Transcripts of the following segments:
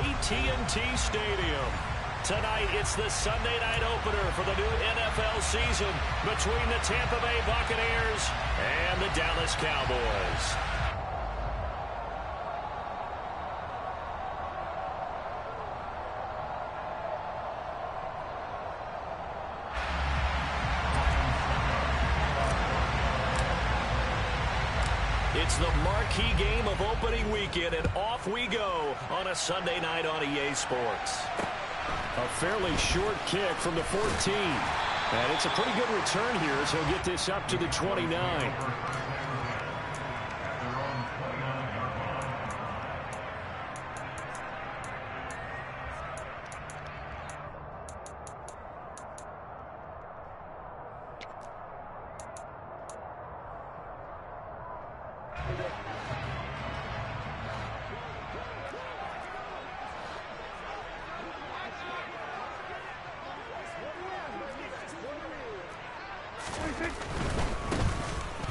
AT&T Stadium. Tonight, it's the Sunday night opener for the new NFL season between the Tampa Bay Buccaneers and the Dallas Cowboys. It's the marquee game of opening weekend, and off we go on a Sunday night on EA Sports. A fairly short kick from the 14. And it's a pretty good return here as he'll get this up to the 29.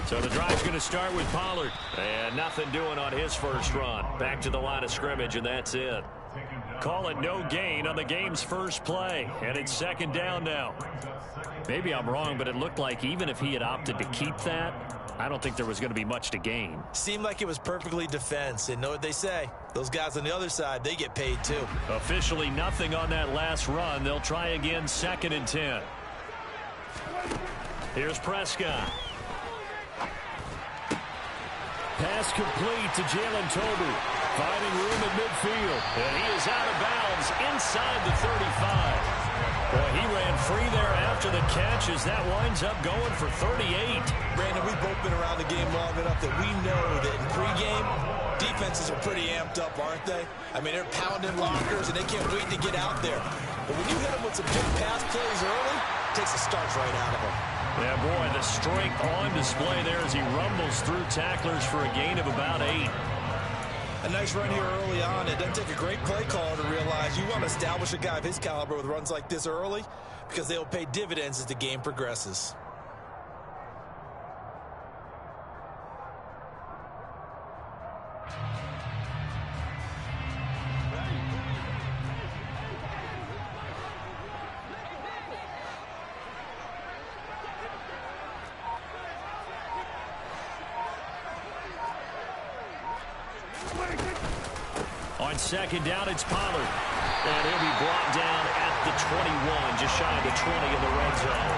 So the drive's going to start with Pollard. And nothing doing on his first run. Back to the line of scrimmage, and that's it. Call it no gain on the game's first play. And it's second down now. Maybe I'm wrong, but it looked like even if he had opted to keep that, I don't think there was going to be much to gain. Seemed like it was perfectly defense. And know what they say? Those guys on the other side, they get paid too. Officially nothing on that last run. They'll try again, 2nd and 10. Here's Prescott. Pass complete to Jalen Tolbert. Finding room at midfield. And he is out of bounds inside the 35. Boy, he ran free there after the catch as that winds up going for 38. Brandon, we've both been around the game long enough that we know that in pregame, defenses are pretty amped up, aren't they? I mean, they're pounding lockers, and they can't wait to get out there. But when you hit them with some big pass plays early, it takes the starch right out of them. Yeah, boy, the strength on display there as he rumbles through tacklers for a gain of about 8. A nice run here early on. It doesn't take a great play caller to realize you want to establish a guy of his caliber with runs like this early because they'll pay dividends as the game progresses. On second down, it's Pollard. And he'll be brought down at the 21, just shy of the 20 in the red zone.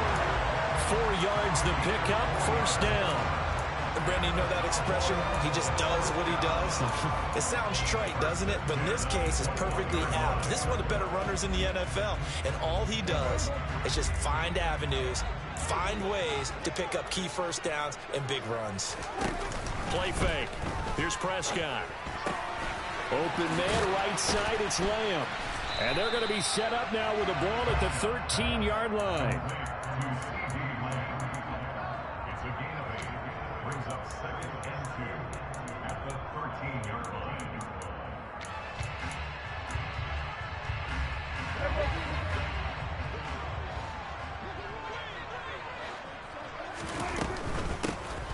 4 yards the pickup, first down. And Brandon, you know that expression? He just does what he does. It sounds trite, doesn't it? But in this case, it's perfectly apt. This is one of the better runners in the NFL. And all he does is just find avenues, find ways to pick up key first downs and big runs. Play fake. Here's Prescott. Open man, right side, it's Lamb. And they're going to be set up now with the ball at the 13-yard line. It's a gain of 8. Brings up 2nd and 2 at the 13-yard line.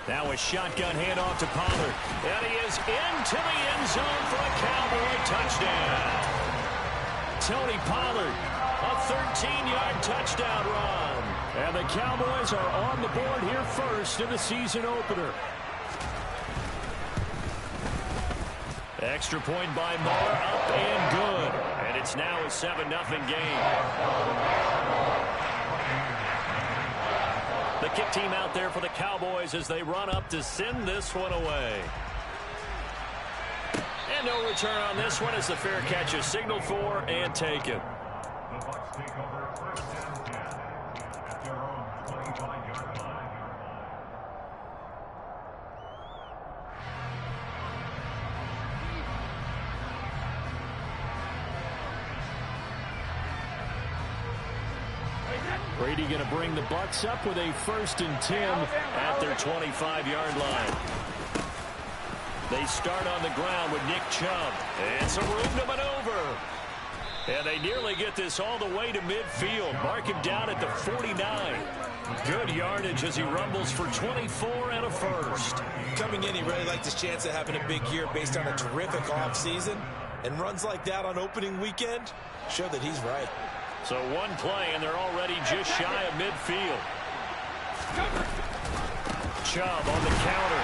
Now a shotgun handoff to Pollard. And he is into the end zone for a Cowboy touchdown. Tony Pollard, a 13-yard touchdown run. And the Cowboys are on the board here first in the season opener. Extra point by Moore, up and good. And it's now a 7-0 game. The kick team out there for the Cowboys as they run up to send this one away. And no return on this one as the fair catch is signaled for and taken. The Bucs take over first and 10 at their own 25-yard line. Brady going to bring the Bucs up with a 1st and 10 at their 25-yard line. They start on the ground with Nick Chubb. And some room to maneuver. And they nearly get this all the way to midfield. Mark him down at the 49. Good yardage as he rumbles for 24 and a first. Coming in, he really liked his chance of having a big year based on a terrific offseason. And runs like that on opening weekend show that he's right. So one play, and they're already just shy of midfield. Chubb on the counter.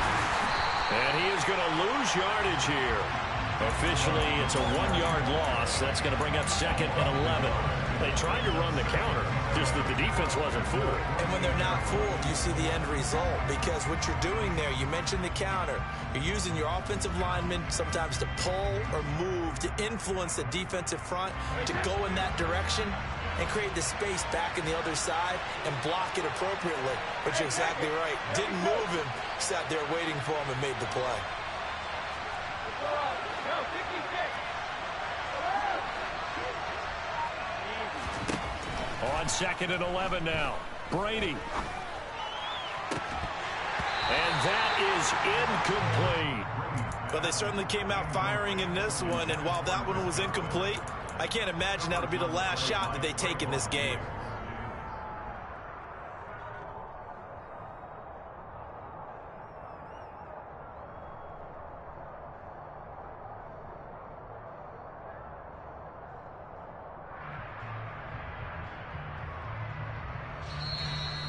And he is going to lose yardage here. Officially, it's a 1-yard loss. That's going to bring up 2nd and 11. They tried to run the counter, just that the defense wasn't fooled. And when they're not fooled, you see the end result. Because what you're doing there, you mentioned the counter. You're using your offensive linemen sometimes to pull or move, to influence the defensive front, to go in that direction and create the space back in the other side and block it appropriately. But you're exactly right. Didn't move him, sat there waiting for him and made the play. On 2nd and 11 now. Brady. And that is incomplete. But they certainly came out firing in this one, and while that one was incomplete, I can't imagine that'll be the last shot that they take in this game.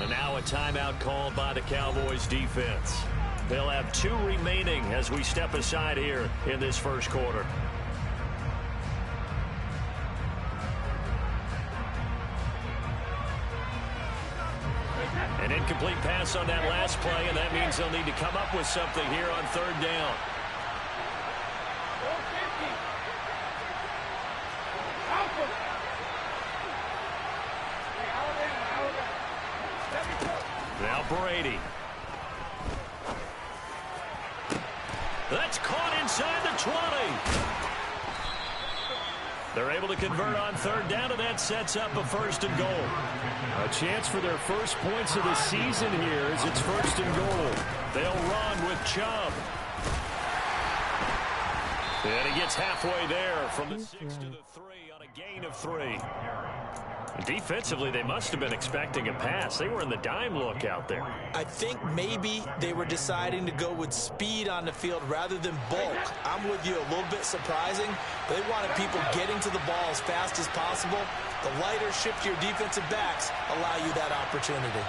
And now a timeout called by the Cowboys defense. They'll have 2 remaining as we step aside here in this first quarter. An incomplete pass on that last play, and that means they'll need to come up with something here on 3rd down. Now Brady. That's caught inside the 20. They're able to convert on 3rd down, and that sets up a 1st and goal. A chance for their first points of the season here as it's 1st and goal. They'll run with Chubb. And he gets halfway there from the 6 to the 3 on a gain of 3. Defensively, they must have been expecting a pass. They were in the dime look out there. I think maybe they were deciding to go with speed on the field rather than bulk. I'm with you, a little bit surprising. They wanted people getting to the ball as fast as possible. The lighter, shiftier defensive backs allow you that opportunity.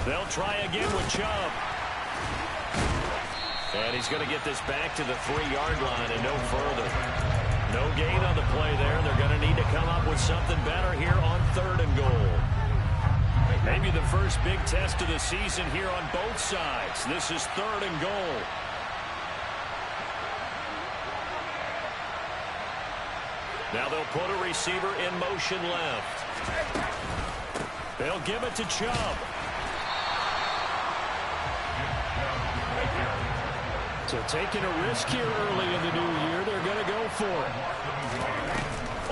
They'll try again with Chubb. And he's going to get this back to the 3-yard line and no further. No gain on the play there. They're going to need to come up with something better here on 3rd and goal. Maybe the first big test of the season here on both sides. This is 3rd and goal. Now they'll put a receiver in motion left. They'll give it to Chubb. So taking a risk here early in the new year, they're going to go for it.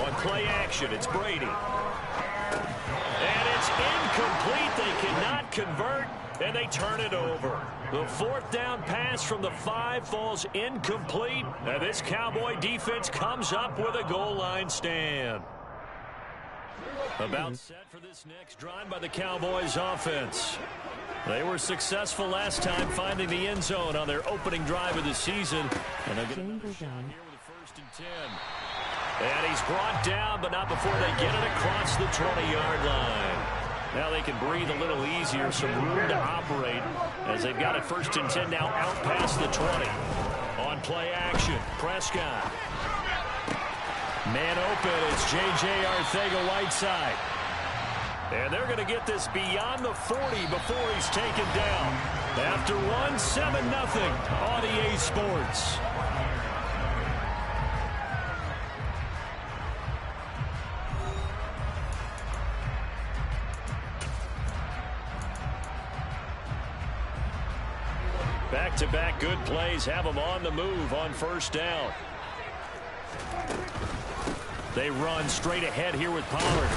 On play action, it's Brady. And it's incomplete. They cannot convert, and they turn it over. The 4th down pass from the 5 falls incomplete. And this Cowboy defense comes up with a goal line stand. About set for this next drive by the Cowboys offense. They were successful last time finding the end zone on their opening drive of the season. And they're going to shot here with a 1st and 10. And he's brought down, but not before they get it across the 20-yard line. Now they can breathe a little easier, some room to operate as they've got it 1st and 10 now out past the 20. On play action, Prescott. Man open, it's J.J. Arcega-Whiteside. And they're going to get this beyond the 40 before he's taken down. After one, 7-0 on EA Sports. Back-to-back good plays have them on the move on 1st down. They run straight ahead here with Pollard.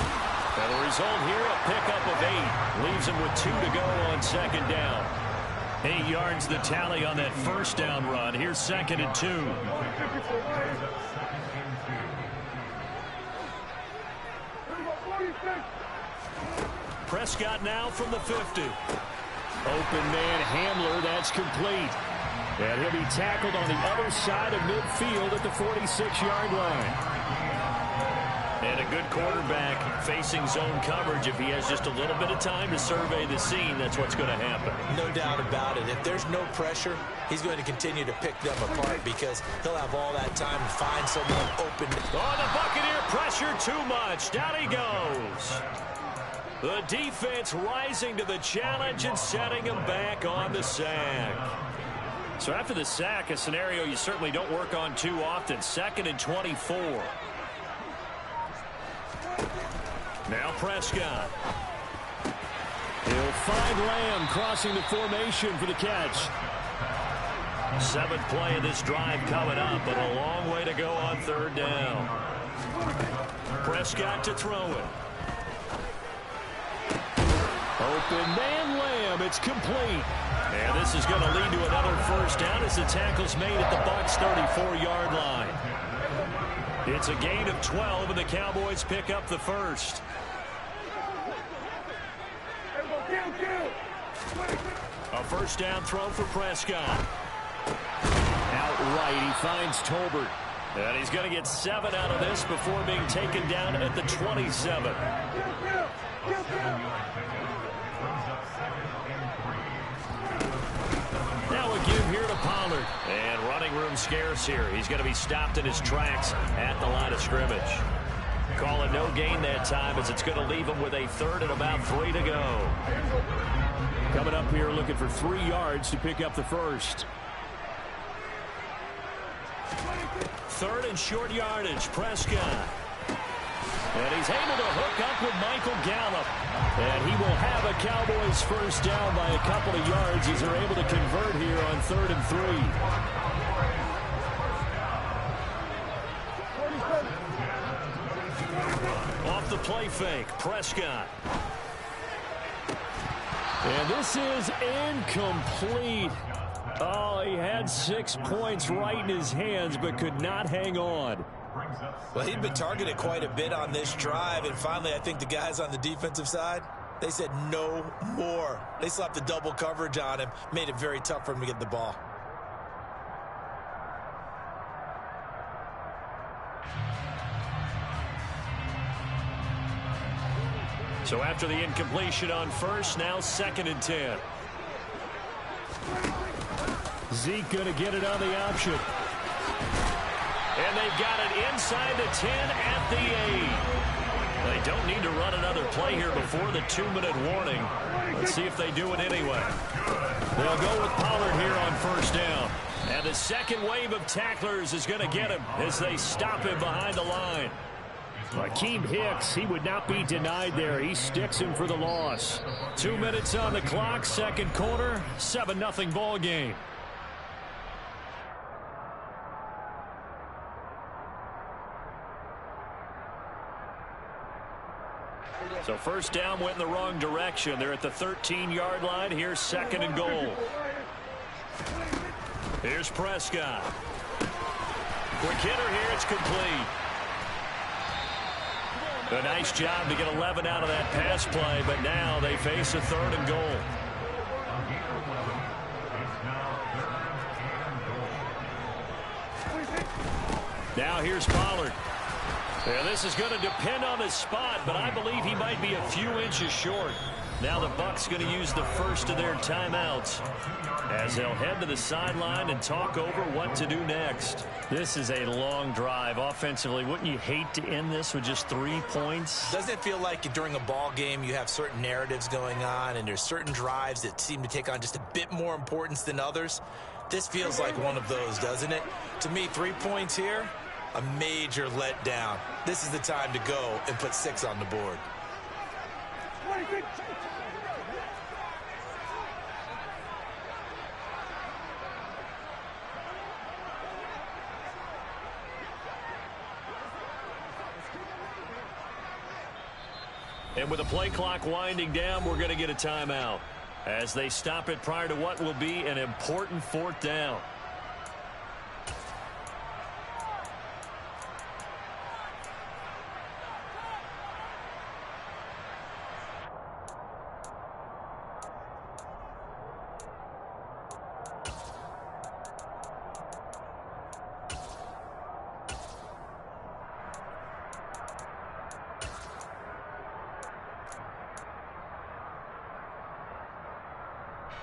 And the result here, a pickup of 8. Leaves him with 2 to go on 2nd down. 8 yards the tally on that 1st down run. Here's 2nd and 2. Prescott now from the 50. Open man Hamler, that's complete. And he'll be tackled on the other side of midfield at the 46-yard line. And a good quarterback facing zone coverage. If he has just a little bit of time to survey the scene, that's what's going to happen. No doubt about it. If there's no pressure, he's going to continue to pick them apart because he'll have all that time to find someone open. Oh, the Buccaneer pressure too much. Down he goes. The defense rising to the challenge and setting him back on the sack. So after the sack, a scenario you certainly don't work on too often. 2nd and 24. Now Prescott. He'll find Lamb crossing the formation for the catch. 7th play of this drive coming up, but a long way to go on 3rd down. Prescott to throw it. Open man Lamb, it's complete. And this is going to lead to another 1st down as the tackle's made at the Bucs' 34-yard line. It's a gain of 12, and the Cowboys pick up the 1st. A 1st down throw for Prescott. Outright, he finds Tolbert. And he's going to get 7 out of this before being taken down at the 27. Now a give here to Pollard. And running room scarce here. He's going to be stopped in his tracks at the line of scrimmage. Calling no gain that time as it's going to leave him with a 3rd and about 3 to go. Coming up here looking for 3 yards to pick up the 1st. 3rd and short yardage. Prescott. And he's able to hook up with Michael Gallup. And he will have a Cowboys 1st down by a couple of yards as they're able to convert here on 3rd and 3. Off the play fake, Prescott. And this is incomplete. Oh, he had 6 points right in his hands, but could not hang on. Well, he'd been targeted quite a bit on this drive, and finally I think the guys on the defensive side, they said no more. They slapped the double coverage on him, made it very tough for him to get the ball. So after the incompletion on 1st, now 2nd and 10. Zeke going to get it on the option. And they've got it inside the 10 at the 8. They don't need to run another play here before the 2-minute warning. Let's see if they do it anyway. They'll go with Pollard here on 1st down. And the second wave of tacklers is going to get him as they stop him behind the line. Akeem Hicks, he would not be denied there. He sticks him for the loss. 2 minutes on the clock, 2nd quarter, 7-0 ball game. So 1st down went in the wrong direction. They're at the 13-yard line. Here's 2nd and goal. Here's Prescott. Quick hitter here. It's complete. A nice job to get 11 out of that pass play, but now they face a 3rd and goal. Now here's Pollard. Yeah, this is going to depend on his spot, but I believe he might be a few inches short. Now the Bucs going to use the 1st of their timeouts as they'll head to the sideline and talk over what to do next. This is a long drive offensively. Wouldn't you hate to end this with just 3 points? Doesn't it feel like during a ball game you have certain narratives going on and there's certain drives that seem to take on just a bit more importance than others? This feels like one of those, doesn't it? To me, 3 points here, a major letdown. This is the time to go and put 6 on the board. And with the play clock winding down, we're going to get a timeout as they stop it prior to what will be an important 4th down.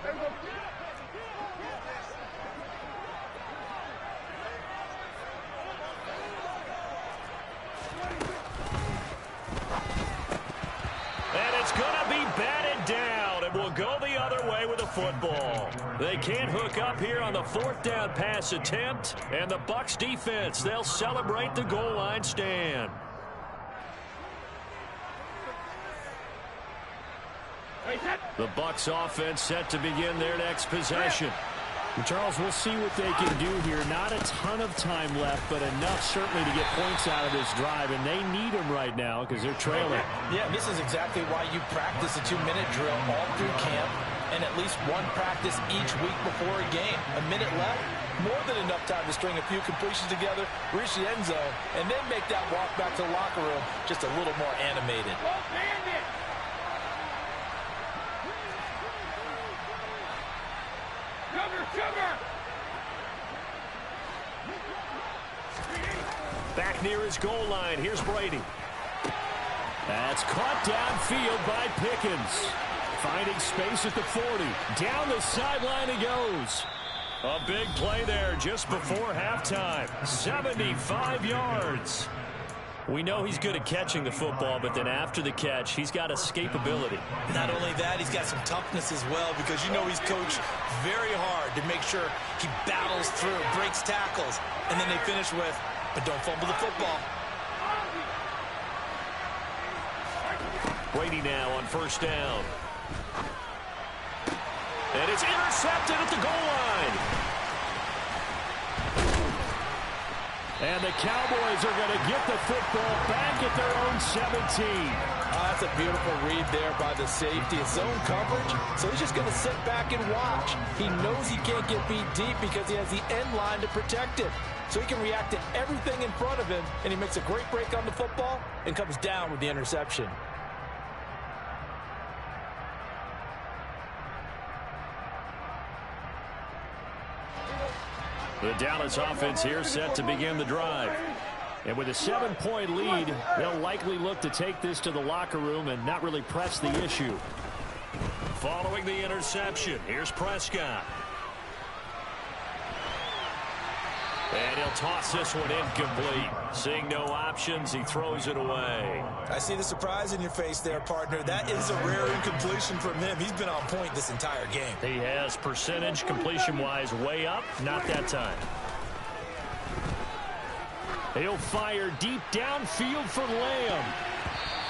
And it's going to be batted down, and we'll go the other way with the football. They can't hook up here on the fourth down pass attempt, and the Bucs defense, they'll celebrate the goal line stand. The Bucs offense set to begin their next possession. Charles, we'll see what they can do here. Not a ton of time left, but enough certainly to get points out of this drive, and they need them right now because they're trailing. Yeah, this is exactly why you practice a 2-minute drill all through camp and at least one practice each week before a game. A minute left, more than enough time to string a few completions together, reach the end zone, and then make that walk back to the locker room just a little more animated. Back near his goal line, here's Brady. That's caught downfield by Pickens. Finding space at the 40. Down the sideline he goes. A big play there just before halftime. 75 yards. We know he's good at catching the football, but then after the catch, he's got escapability. Not only that, he's got some toughness as well, because you know he's coached very hard to make sure he battles through, breaks tackles, and then they finish with, but don't fumble the football. Brady now on first down. And it's intercepted at the goal line. And the Cowboys are going to get the football back at their own 17. That's a beautiful read there by the safety. It's zone coverage, so he's just going to sit back and watch. He knows he can't get beat deep because he has the end line to protect it. So he can react to everything in front of him, and he makes a great break on the football and comes down with the interception. The Dallas offense here set to begin the drive. And with a 7-point lead, they'll likely look to take this to the locker room and not really press the issue. Following the interception, here's Prescott. And he'll toss this one incomplete. Seeing no options, he throws it away. I see the surprise in your face there, partner. That is a rare incompletion from him. He's been on point this entire game. He has percentage completion-wise way up. Not that time. He'll fire deep downfield for Lamb.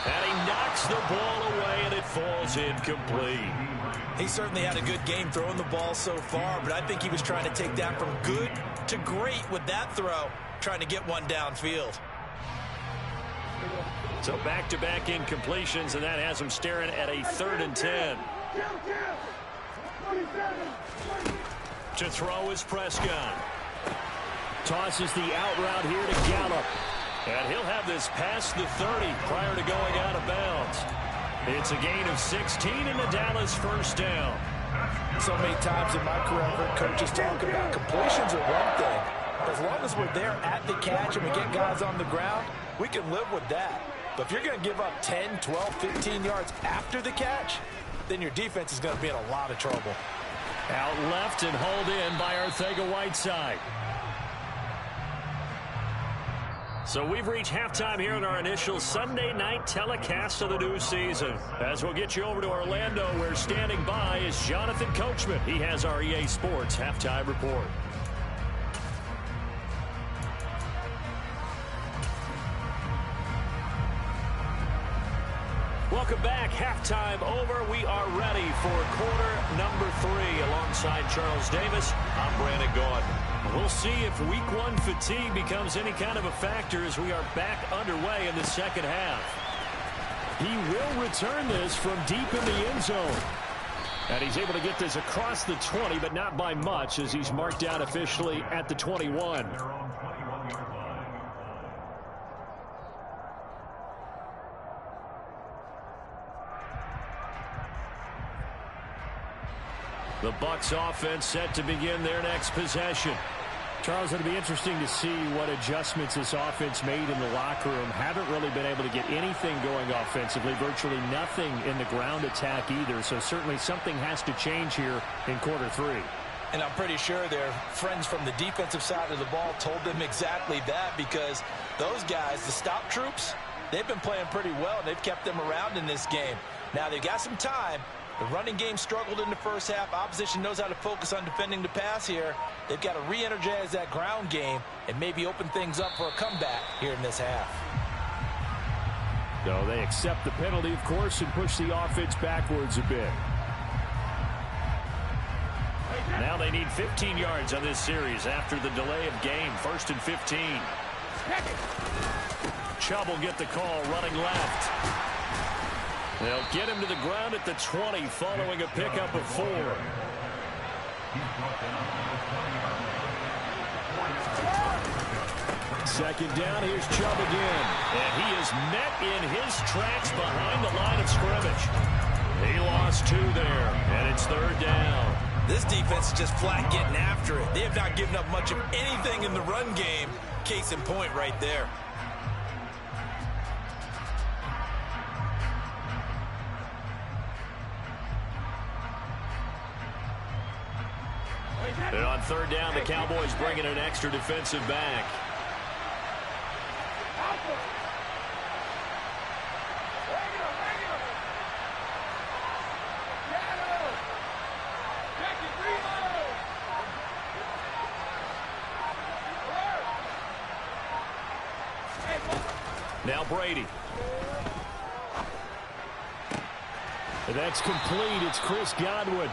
And he knocks the ball away, and it falls incomplete. He certainly had a good game throwing the ball so far, but I think he was trying to take that from good to great with that throw, trying to get one downfield. So back-to-back incompletions, and that has him staring at a 3rd and 10. To throw is Prescott. Tosses the out route here to Gallup. And he'll have this past the 30 prior to going out of bounds. It's a gain of 16 and a Dallas first down. So many times in my career, I've heard coaches talk about completions are one thing. As long as we're there at the catch and we get guys on the ground, we can live with that. But if you're going to give up 10, 12, 15 yards after the catch, then your defense is going to be in a lot of trouble. Out left and hauled in by Arcega-Whiteside. So we've reached halftime here in our initial Sunday night telecast of the new season. As we'll get you over to Orlando, where standing by is Jonathan Coachman. He has our EA Sports halftime report. Welcome back. Halftime over. We are ready for quarter number 3. Alongside Charles Davis, I'm Brandon Gaudin. We'll see if week 1 fatigue becomes any kind of a factor as we are back underway in the second half. He will return this from deep in the end zone. And he's able to get this across the 20, but not by much, as he's marked down officially at the 21. The Bucs offense set to begin their next possession. Charles, it'll be interesting to see what adjustments this offense made in the locker room. Haven't really been able to get anything going offensively, virtually nothing in the ground attack either. So certainly something has to change here in quarter three. And I'm pretty sure their friends from the defensive side of the ball told them exactly that, because those guys, the stop troops, they've been playing pretty well, and they've kept them around in this game. Now, they've got some time. The running game struggled in the first half. Opposition knows how to focus on defending the pass here. They've got to re-energize that ground game and maybe open things up for a comeback here in this half. So they accept the penalty, of course, and push the offense backwards a bit. Now they need 15 yards on this series after the delay of game. 1st and 15. Chubb will get the call running left. They'll get him to the ground at the 20 following a pickup of 4. Second down, here's Chubb again. And he is met in his tracks behind the line of scrimmage. He lost 2 there, and it's 3rd down. This defense is just flat getting after it. They have not given up much of anything in the run game. Case in point right there. And on 3rd down, the Cowboys bringing an extra defensive back. Now Brady. And that's complete. It's Chris Godwin.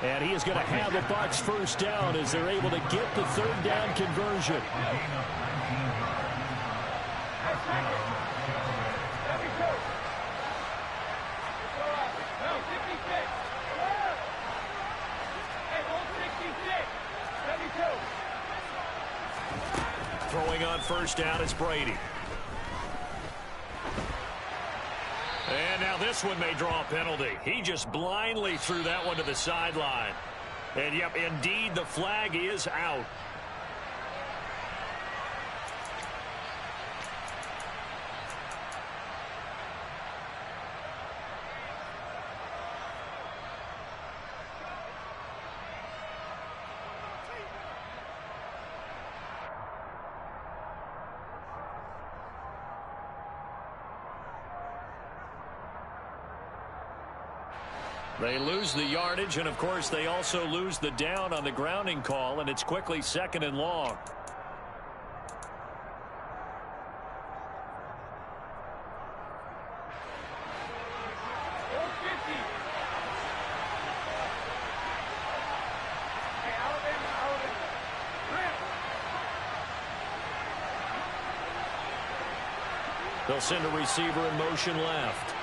And he is going to have a Bucs first down as they're able to get the 3rd down conversion. Throwing on 1st down, it's Brady. And now this one may draw a penalty. He just blindly threw that one to the sideline. And, yep, indeed, the flag is out. They lose the yardage, and, of course, they also lose the down on the grounding call, and it's quickly 2nd and long. They'll send a receiver in motion left.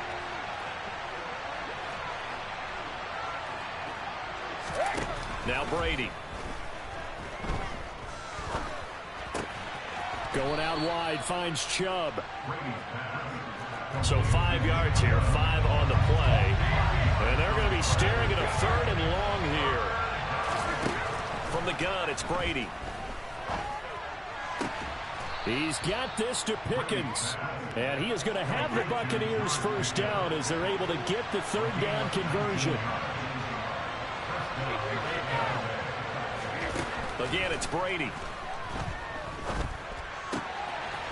Now Brady. Going out wide, finds Chubb. So 5 yards here, 5 on the play. And they're going to be staring at a 3rd and long here. From the gun, it's Brady. He's got this to Pickens. And he is going to have the Buccaneers first down as they're able to get the 3rd down conversion. Again, it's Brady.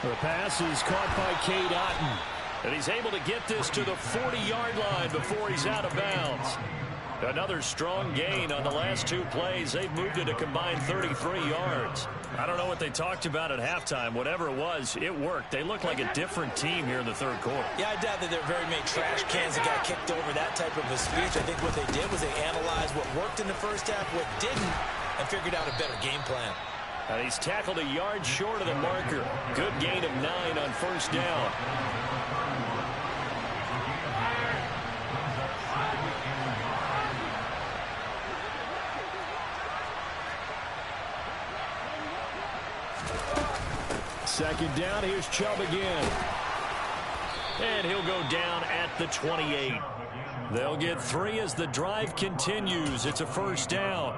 The pass is caught by Cade Otton. And he's able to get this to the 40-yard line before he's out of bounds. Another strong gain on the last 2 plays. They've moved it a combined 33 yards. I don't know what they talked about at halftime. Whatever it was, it worked. They look like a different team here in the 3rd quarter. Yeah, I doubt that there are very many trash cans that got kicked over that type of a speech. I think what they did was they analyzed what worked in the first half, what didn't, and figured out a better game plan. And he's tackled a yard short of the marker. Good gain of 9 on 1st down. Second down, here's Chubb again. And he'll go down at the 28. They'll get 3 as the drive continues. It's a first down.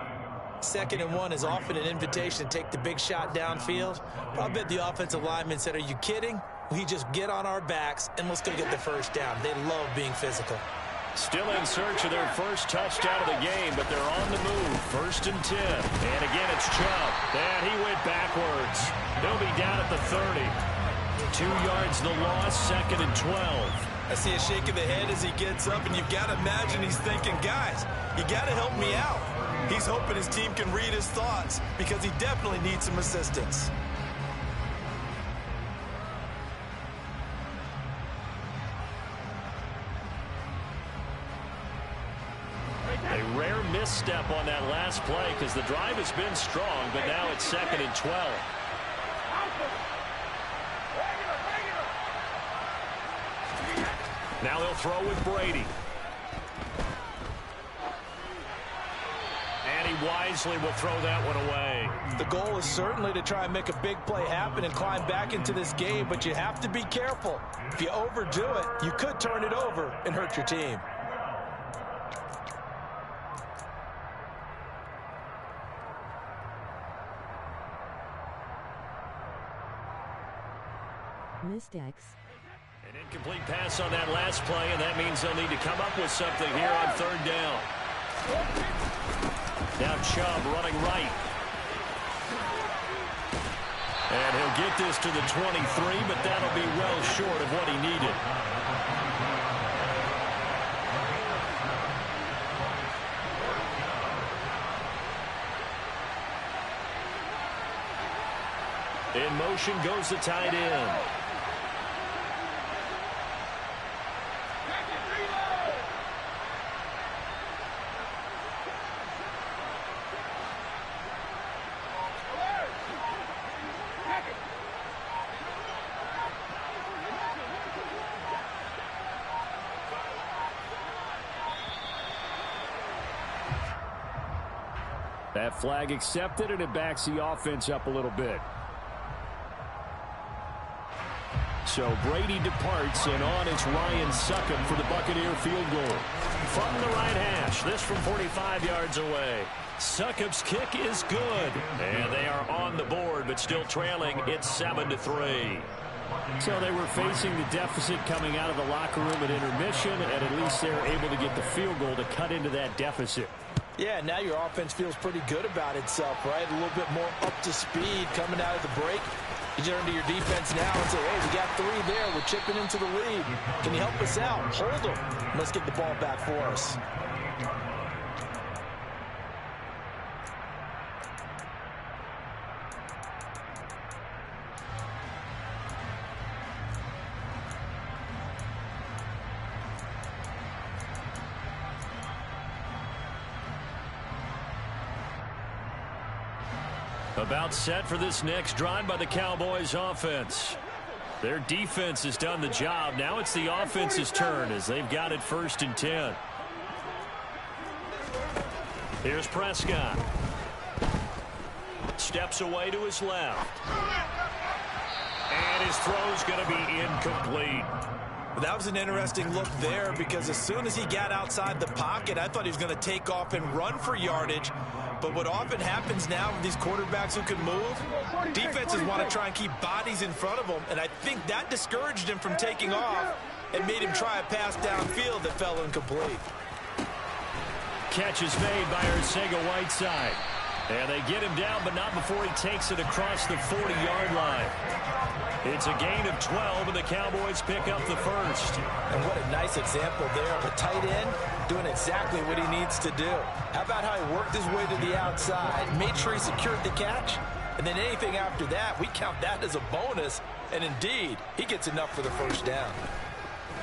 2nd and 1 is often an invitation to take the big shot downfield. But I bet the offensive lineman said, are you kidding? We just get on our backs and let's go get the first down. They love being physical. Still in search of their first touchdown of the game, but they're on the move. 1st and 10. And again, it's Chubb. And he went backwards. He'll be down at the 30. 2 yards the loss, 2nd and 12. I see a shake of the head as he gets up, and you've got to imagine he's thinking, guys, you got to help me out. He's hoping his team can read his thoughts because he definitely needs some assistance. A rare misstep on that last play because the drive has been strong, but now it's 2nd and 12. Now they'll throw with Brady. And he wisely will throw that one away. The goal is certainly to try and make a big play happen and climb back into this game, but you have to be careful. If you overdo it, you could turn it over and hurt your team. Mistakes. An incomplete pass on that last play, and that means they'll need to come up with something here on 3rd down. Now Chubb running right. And he'll get this to the 23, but that'll be well short of what he needed. In motion goes the tight end. That flag accepted, and it backs the offense up a little bit. So Brady departs, and on it's Ryan Succop for the Buccaneer field goal. From the right hash, this from 45 yards away. Succop's kick is good. And they are on the board, but still trailing. It's 7-3. So they were facing the deficit coming out of the locker room at intermission, and at least they're able to get the field goal to cut into that deficit. Yeah, now your offense feels pretty good about itself, right? A little bit more up to speed coming out of the break. You turn to your defense now and say, hey, we got 3 there. We're chipping into the lead. Can you help us out? Hold them. Let's get the ball back for us. About set for this next drive by the Cowboys offense. Their defense has done the job. Now it's the offense's turn as they've got it 1st and 10. Here's Prescott. Steps away to his left. And his throw's going to be incomplete. That was an interesting look there because as soon as he got outside the pocket, I thought he was going to take off and run for yardage. But what often happens now with these quarterbacks who can move, defenses want to try and keep bodies in front of them, and I think that discouraged him from taking off and made him try a pass downfield that fell incomplete. Catch is made by Arcega-Whiteside. And they get him down, but not before he takes it across the 40-yard line. It's a gain of 12, and the Cowboys pick up the first. And what a nice example there of a tight end doing exactly what he needs to do. How about how he worked his way to the outside, made sure he secured the catch, and then anything after that, we count that as a bonus. And indeed, he gets enough for the first down.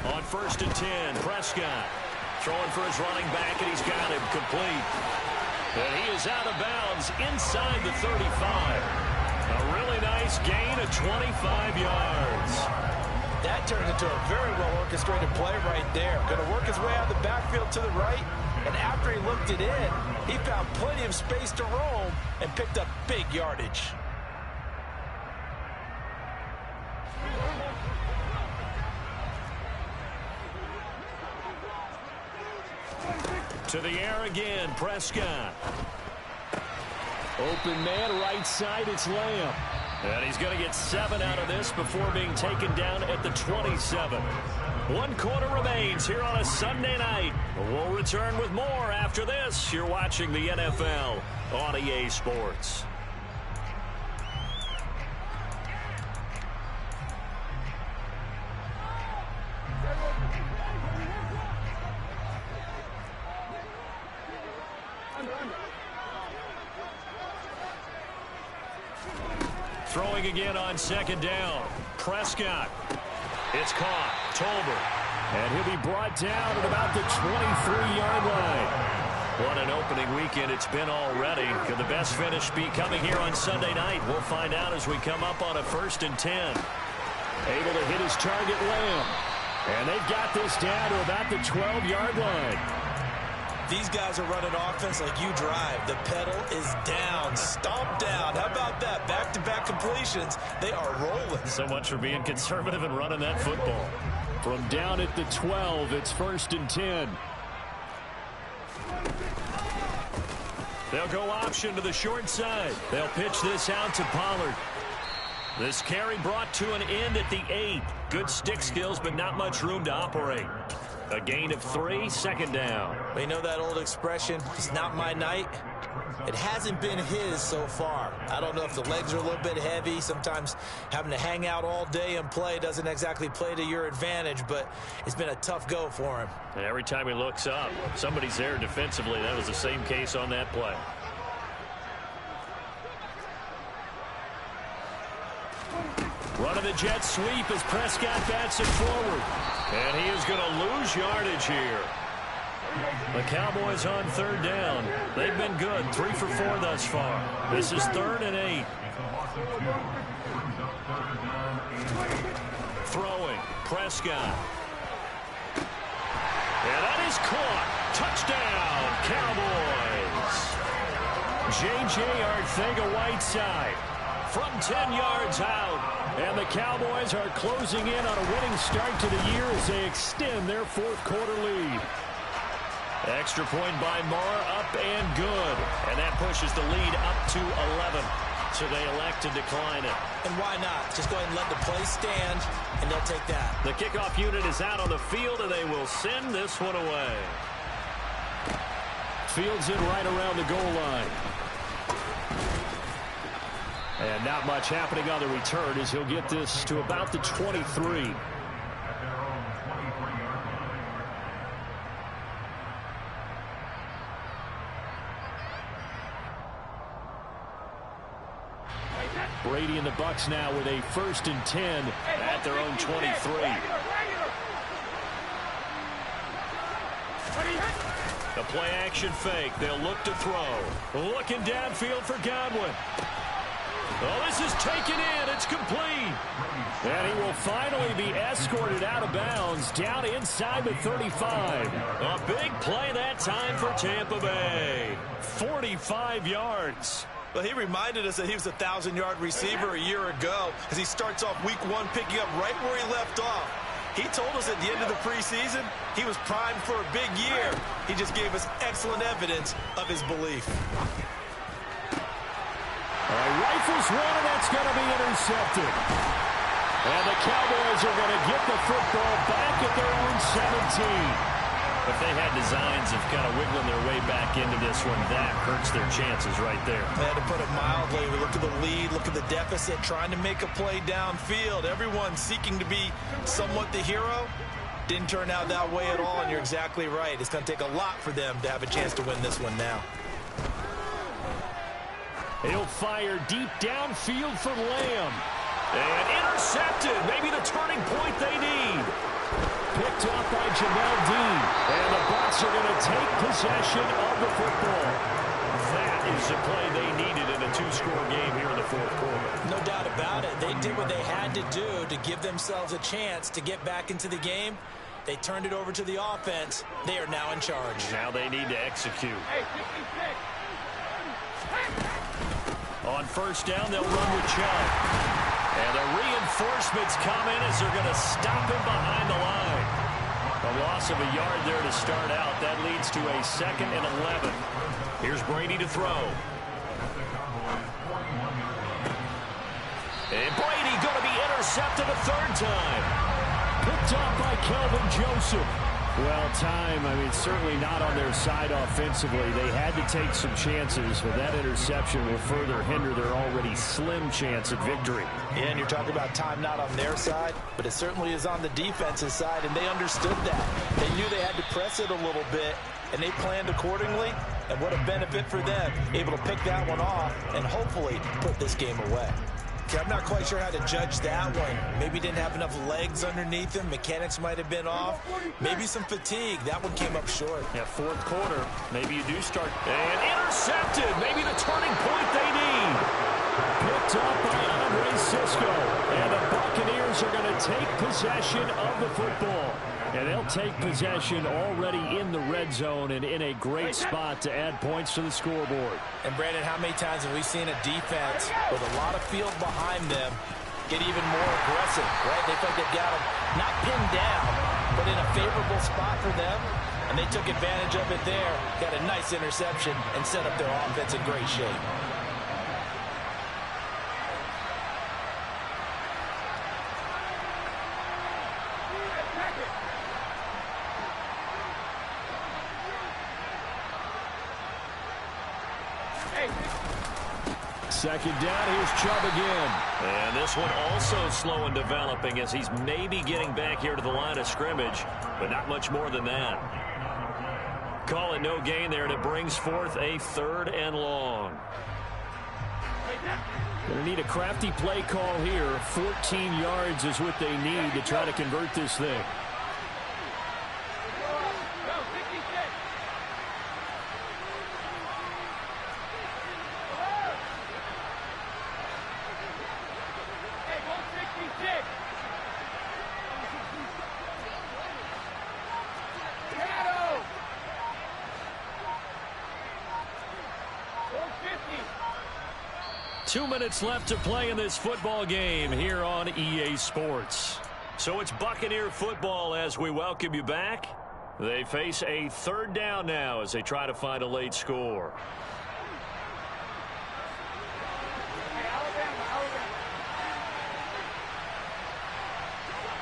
On 1st and 10, Prescott throwing for his running back, and he's got him complete. And he is out of bounds inside the 35. A really nice gain of 25 yards. That turns into a very well-orchestrated play right there. Going to work his way out of the backfield to the right, and after he looked it in, he found plenty of space to roam and picked up big yardage. To the air again, Prescott. Open man, right side, it's Lamb. And he's going to get 7 out of this before being taken down at the 27. 1 quarter remains here on a Sunday night. We'll return with more after this. You're watching the NFL on EA Sports. Throwing again on 2nd down. Prescott. It's caught. Tolbert. And he'll be brought down at about the 23-yard line. What an opening weekend it's been already. Could the best finish be coming here on Sunday night? We'll find out as we come up on a 1st and 10. Able to hit his target, Lamb. And they've got this down to about the 12-yard line. These guys are running offense like you drive. The pedal is down, stomp down. How about that? Back-to-back completions. They are rolling. So much for being conservative and running that football. From down at the 12, it's 1st and 10. They'll go option to the short side. They'll pitch this out to Pollard. This carry brought to an end at the 8. Good stick skills, but not much room to operate. A gain of 3, 2nd down. We know that old expression, it's not my night. It hasn't been his so far. I don't know if the legs are a little bit heavy. Sometimes having to hang out all day and play doesn't exactly play to your advantage, but it's been a tough go for him. And every time he looks up, somebody's there defensively. That was the same case on that play. Running the jet sweep as Prescott bats it forward. And he is going to lose yardage here. The Cowboys on 3rd down. They've been good. 3 for 4 thus far. This is 3rd and 8. Throwing. Prescott. And that is caught. Touchdown, Cowboys. J.J. Arcega-Whiteside from 10 yards out. And the Cowboys are closing in on a winning start to the year as they extend their 4th quarter lead. Extra point by Moore, up and good. And that pushes the lead up to 11. So they elect to decline it. And why not? Just go ahead and let the play stand, and they'll take that. The kickoff unit is out on the field, and they will send this one away. Fields in right around the goal line. And not much happening on the return as he'll get this to about the 23. Brady and the Bucs now with a 1st and 10 at their own 23. The play action fake. They'll look to throw. Looking downfield for Godwin. Oh, this is taken in. It's complete. And he will finally be escorted out of bounds down inside the 35. A big play that time for Tampa Bay. 45 yards. Well, he reminded us that he was a 1,000-yard receiver a year ago as he starts off week 1 picking up right where he left off. He told us at the end of the preseason he was primed for a big year. He just gave us excellent evidence of his belief. Rifles one, and that's going to be intercepted. And the Cowboys are going to get the football back at their own 17. If they had designs of kind of wiggling their way back into this one, that hurts their chances right there. Man, to put it mildly, we look at the lead, look at the deficit, trying to make a play downfield. Everyone seeking to be somewhat the hero. Didn't turn out that way at all, and you're exactly right. It's going to take a lot for them to have a chance to win this one now. He'll fire deep downfield for Lamb. And intercepted. Maybe the turning point they need. Picked up by Jamel Dean. And the Bucs are going to take possession of the football. That is the play they needed in a 2-score game here in the 4th quarter. No doubt about it. They did what they had to do to give themselves a chance to get back into the game. They turned it over to the offense. They are now in charge. Now they need to execute. On 1st down, they'll run with Chubb. And the reinforcements come in as they're going to stop him behind the line. A loss of a yard there to start out. That leads to a 2nd and 11. Here's Brady to throw. And Brady going to be intercepted a third time. Picked up by Kelvin Joseph. Well, certainly not on their side offensively. They had to take some chances, but that interception will further hinder their already slim chance at victory. Yeah, and you're talking about time not on their side, but it certainly is on the defense's side, and they understood that. They knew they had to press it a little bit, and they planned accordingly, and what a benefit for them, able to pick that one off and hopefully put this game away. Okay, I'm not quite sure how to judge that one. Maybe didn't have enough legs underneath him. Mechanics might have been off. Maybe some fatigue. That one came up short. Yeah, fourth quarter. Maybe you do start. And intercepted. Maybe the turning point they need. Picked up by Andre Cisco. And the Buccaneers are going to take possession of the football. And they'll take possession already in the red zone and in a great spot to add points to the scoreboard. And, Brandon, how many times have we seen a defense with a lot of field behind them get even more aggressive, right? They feel like they've got them not pinned down, but in a favorable spot for them. And they took advantage of it there, got a nice interception, and set up their offense in great shape. Second down, here's Chubb again. And this one also slow in developing as he's maybe getting back here to the line of scrimmage, but not much more than that. Call it no gain there, and it brings forth a 3rd and long. Going to need a crafty play call here. 14 yards is what they need to try to convert this thing. Two minutes left to play in this football game here on EA Sports. So it's Buccaneer football as we welcome you back. They face a 3rd down now as they try to find a late score.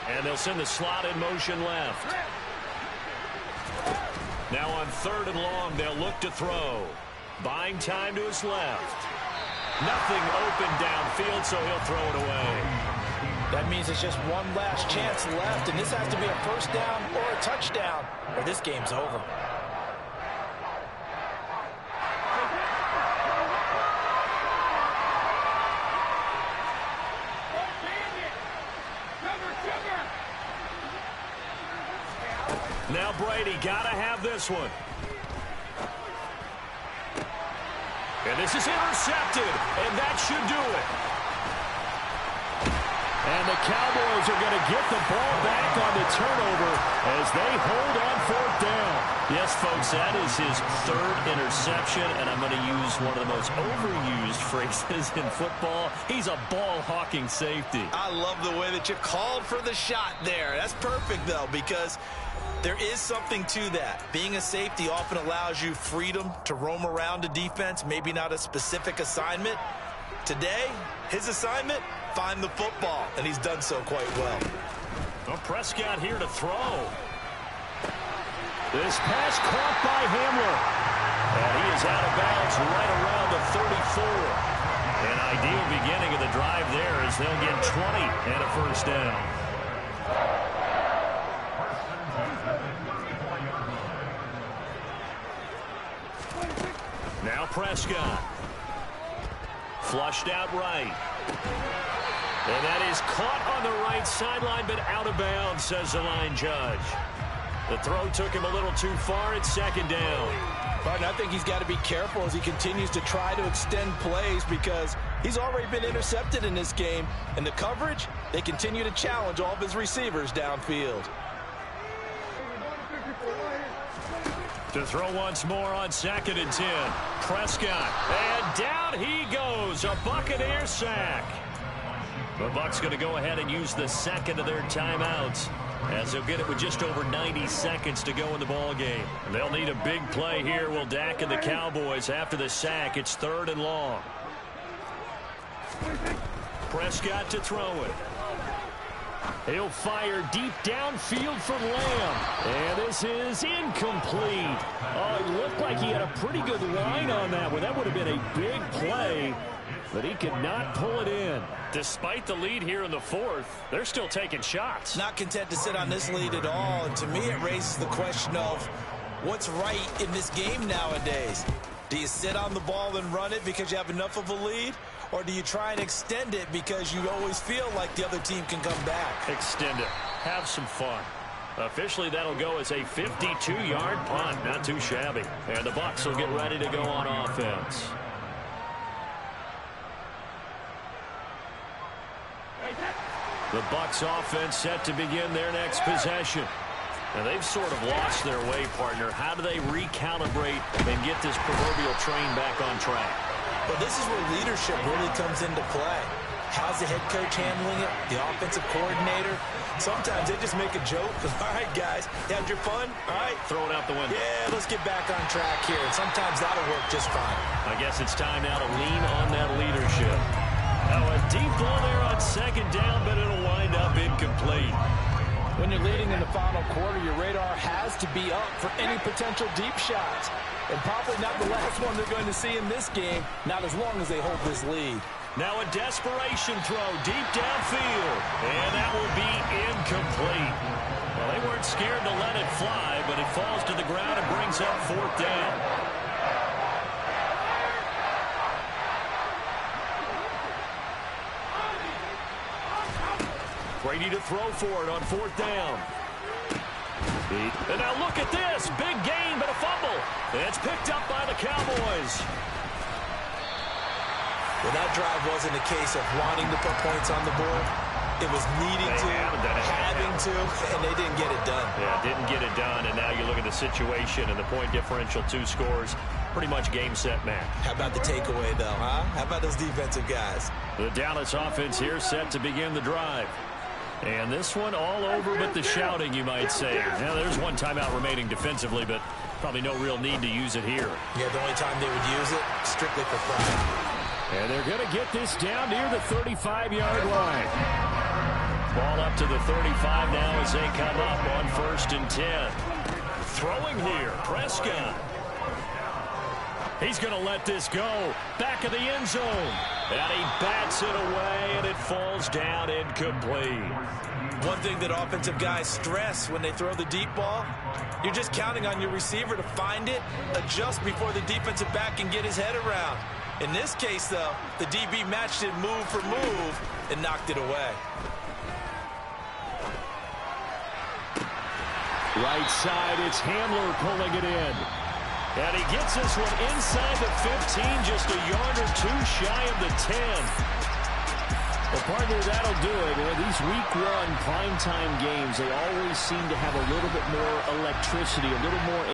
And they'll send the slot in motion left. Now on 3rd and long, they'll look to throw. Buying time to his left. Nothing open downfield, so he'll throw it away. That means it's just one last chance left, and this has to be a 1st down or a touchdown, or this game's over. Now Brady got to have this one. And this is intercepted, and that should do it. And the Cowboys are going to get the ball back on the turnover as they hold on 4th down. Yes, folks, that is his 3rd interception, and I'm going to use one of the most overused phrases in football. He's a ball-hawking safety. I love the way that you called for the shot there. That's perfect, though, because there is something to that. Being a safety often allows you freedom to roam around a defense, maybe not a specific assignment. Today, his assignment, find the football, and he's done so quite well. Well, Prescott here to throw. This pass caught by Hamler. And he is out of bounds right around the 34. An ideal beginning of the drive there as they'll get 20 and a 1st down. Now Prescott. Flushed out right. And that is caught on the right sideline, but out of bounds, says the line judge. The throw took him a little too far at 2nd down. But I think he's got to be careful as he continues to try to extend plays because he's already been intercepted in this game. And the coverage, they continue to challenge all of his receivers downfield. To throw once more on 2nd and 10. Prescott. And down he goes. A Buccaneer sack. The Bucs going to go ahead and use the 2nd of their timeouts as they'll get it with just over 90 seconds to go in the ball game. They'll need a big play here. Will Dak and the Cowboys after the sack. It's 3rd and long. Prescott to throw it. He'll fire deep downfield for Lamb. And this is incomplete. Oh, it looked like he had a pretty good line on that one. That would have been a big play, but he could not pull it in. Despite the lead here in the fourth, they're still taking shots. Not content to sit on this lead at all. And to me, it raises the question of what's right in this game nowadays. Do you sit on the ball and run it because you have enough of a lead? Or do you try and extend it because you always feel like the other team can come back? Extend it. Have some fun. Officially, that'll go as a 52-yard punt. Not too shabby. And the Bucs will get ready to go on offense. The Bucs offense set to begin their next possession. Now, they've sort of lost their way, partner. How do they recalibrate and get this proverbial train back on track? Well, this is where leadership really comes into play. How's the head coach handling it? The offensive coordinator? Sometimes they just make a joke. All right, guys, you had your fun? All right. Throw it out the window. Yeah, let's get back on track here. And sometimes that'll work just fine. I guess it's time now to lean on that leadership. Now, a deep ball there on second down, but it'll wind up incomplete. When you're leading in the final quarter, your radar has to be up for any potential deep shots. And probably not the last one they're going to see in this game, not as long as they hold this lead. Now a desperation throw deep downfield. And that will be incomplete. Well, they weren't scared to let it fly, but it falls to the ground and brings up fourth down. Brady to throw for it on fourth down. And now look at this. Big gain, but a fumble. It's picked up by the Cowboys. Well, that drive wasn't a case of wanting to put points on the board. It was needing to, having to, and they didn't get it done. Yeah, didn't get it done, and now you look at the situation and the point differential, 2 scores. Pretty much game, set, match. How about the takeaway, though, huh? How about those defensive guys? The Dallas offense here set to begin the drive. And this one all over but the shouting, you might say. Now, there's one timeout remaining defensively, but probably no real need to use it here. Yeah, the only time they would use it, strictly for pride. And they're going to get this down near the 35-yard line. Ball up to the 35 now as they come up on 1st and 10. Throwing here, Prescott. He's going to let this go. Back of the end zone. And he bats it away, and it falls down incomplete. One thing that offensive guys stress when they throw the deep ball, you're just counting on your receiver to find it, adjust before the defensive back can get his head around. In this case, though, the DB matched it move for move and knocked it away. Right side, it's Handler pulling it in. And he gets this one inside the 15, just a yard or 2 shy of the 10. Well, partner, that'll do it. Boy, these week 1 primetime games, they always seem to have a little bit more electricity, a little more